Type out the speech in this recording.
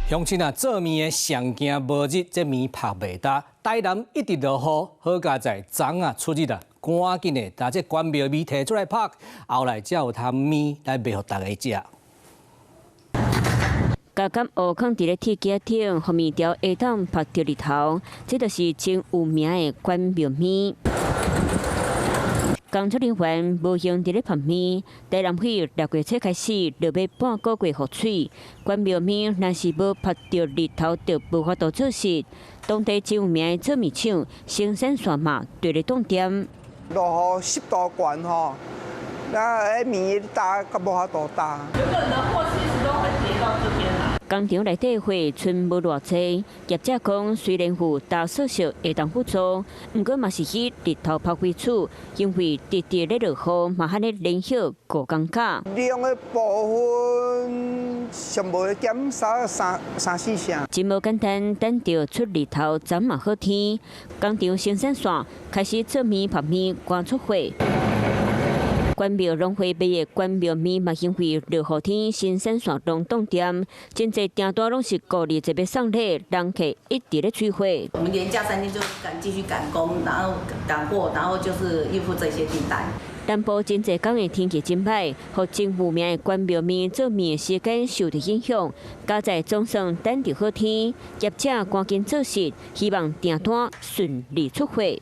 鄉親啊，做麵的上驚無日，這麵拍袂大。台南一直落雨，好佳在昨啊出日啦，趕緊的把這關廟麵摕出來拍，後來才有湯麵來賣予大家食。加減烏放佇咧鐵架頂，互麵條會當拍着日頭，這就是真有名的關廟麵。工作人員無閒佇咧拍麵，台南市6月初開始落尾半個月雨水，關廟麵若是無拍着日頭，就無法度做事。當地真有名的做麵廠生產線嘛，對咧凍點。落雨濕度懸吼，那麵打個無法度打。有可能貨其實都會跌到這邊啦。工廠內底貨剩無偌濟，業者講雖然有大數數會當輔助，毋過嘛是以日頭拍為主，因為直直咧落雨，嘛罕咧連續5工假。量的部分上無減少三四成。真無簡單，等到出日頭，昨嘛好天，工廠生產線開始做麵拍麵，趕出貨。關廟農會賣的關廟麵嘛，因為落雨天，生產線攏凍點，真濟訂單攏是故意這邊送禮，人客一直咧催貨。我們連假3天就繼續趕工，然後趕貨，然後就是應付這些訂單。南部真濟天的天氣真歹，和真有名的關廟麵做麵的時間受到影響。佳在總算等到好天，業者趕緊做事，希望訂單順利出貨。